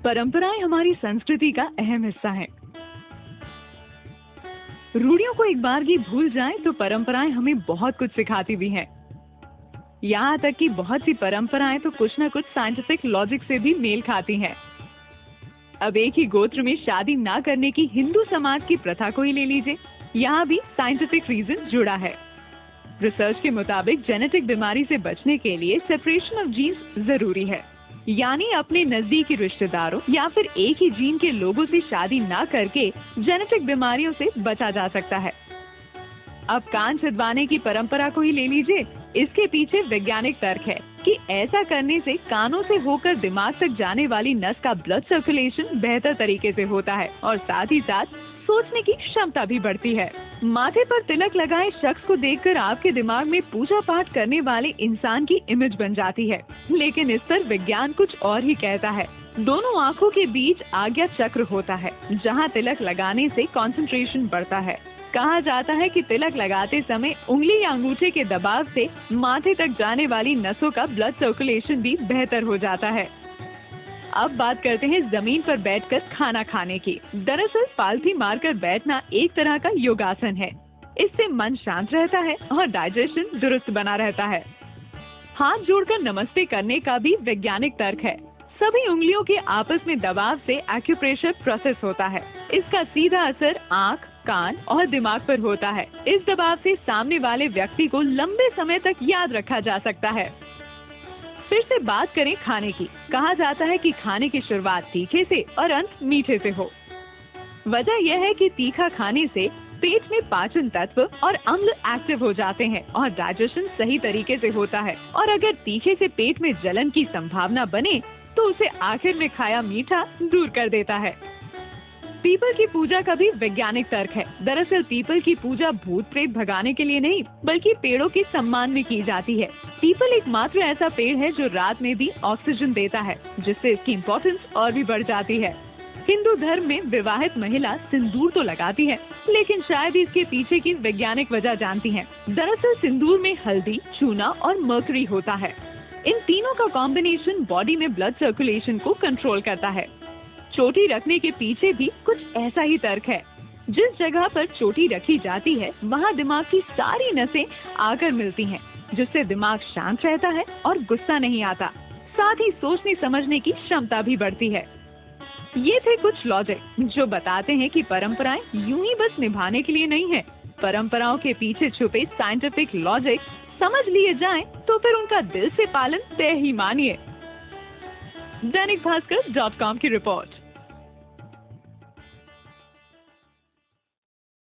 परंपराएं हमारी संस्कृति का अहम हिस्सा हैं। रूढ़ियों को एक बार भी भूल जाएं तो परंपराएं हमें बहुत कुछ सिखाती भी हैं। यहाँ तक कि बहुत सी परंपराएं तो कुछ न कुछ साइंटिफिक लॉजिक से भी मेल खाती हैं। अब एक ही गोत्र में शादी ना करने की हिंदू समाज की प्रथा को ही ले लीजिए, यहाँ भी साइंटिफिक रीजन जुड़ा है। रिसर्च के मुताबिक जेनेटिक बीमारी से बचने के लिए सेपरेशन ऑफ जीन्स जरूरी है, यानी अपने नजदीकी रिश्तेदारों या फिर एक ही जीन के लोगों से शादी ना करके जेनेटिक बीमारियों से बचा जा सकता है। अब कान छिदवाने की परंपरा को ही ले लीजिए, इसके पीछे वैज्ञानिक तर्क है कि ऐसा करने से कानों से होकर दिमाग तक जाने वाली नस का ब्लड सर्कुलेशन बेहतर तरीके से होता है और साथ ही साथ सोचने की क्षमता भी बढ़ती है। माथे पर तिलक लगाए शख्स को देखकर आपके दिमाग में पूजा पाठ करने वाले इंसान की इमेज बन जाती है, लेकिन इस पर विज्ञान कुछ और ही कहता है। दोनों आँखों के बीच आज्ञा चक्र होता है, जहाँ तिलक लगाने से कंसंट्रेशन बढ़ता है। कहा जाता है कि तिलक लगाते समय उंगली या अंगूठे के दबाव से माथे तक जाने वाली नसों का ब्लड सर्कुलेशन भी बेहतर हो जाता है। अब बात करते हैं जमीन पर बैठकर खाना खाने की। दरअसल पालथी मारकर बैठना एक तरह का योगासन है। इससे मन शांत रहता है और डाइजेशन दुरुस्त बना रहता है। हाथ जोड़कर नमस्ते करने का भी वैज्ञानिक तर्क है। सभी उंगलियों के आपस में दबाव से एक्यूप्रेशर प्रोसेस होता है। इसका सीधा असर आँख, कान और दिमाग पर होता है। इस दबाव से सामने वाले व्यक्ति को लंबे समय तक याद रखा जा सकता है। फिर से बात करें खाने की। कहा जाता है कि खाने की शुरुआत तीखे से और अंत मीठे से हो। वजह यह है कि तीखा खाने से पेट में पाचन तत्व और अम्ल एक्टिव हो जाते हैं और डाइजेशन सही तरीके से होता है। और अगर तीखे से पेट में जलन की संभावना बने तो उसे आखिर में खाया मीठा दूर कर देता है। पीपल की पूजा का भी वैज्ञानिक तर्क है। दरअसल पीपल की पूजा भूत प्रेत भगाने के लिए नहीं, बल्कि पेड़ों के सम्मान में की जाती है। पीपल एकमात्र ऐसा पेड़ है जो रात में भी ऑक्सीजन देता है, जिससे इसकी इम्पोर्टेंस और भी बढ़ जाती है। हिंदू धर्म में विवाहित महिला सिंदूर तो लगाती है, लेकिन शायद इसके पीछे की वैज्ञानिक वजह जानती है। दरअसल सिंदूर में हल्दी, चूना और मर्करी होता है। इन तीनों का कॉम्बिनेशन बॉडी में ब्लड सर्कुलेशन को कंट्रोल करता है। चोटी रखने के पीछे भी कुछ ऐसा ही तर्क है। जिस जगह पर चोटी रखी जाती है वहाँ दिमाग की सारी नसें आकर मिलती हैं, जिससे दिमाग शांत रहता है और गुस्सा नहीं आता। साथ ही सोचने समझने की क्षमता भी बढ़ती है। ये थे कुछ लॉजिक जो बताते हैं कि परंपराएं यूं ही बस निभाने के लिए नहीं है। परंपराओं के पीछे छुपे साइंटिफिक लॉजिक समझ लिए जाएं तो फिर उनका दिल से पालन तय ही मानिए। दैनिक भास्कर.com की रिपोर्ट।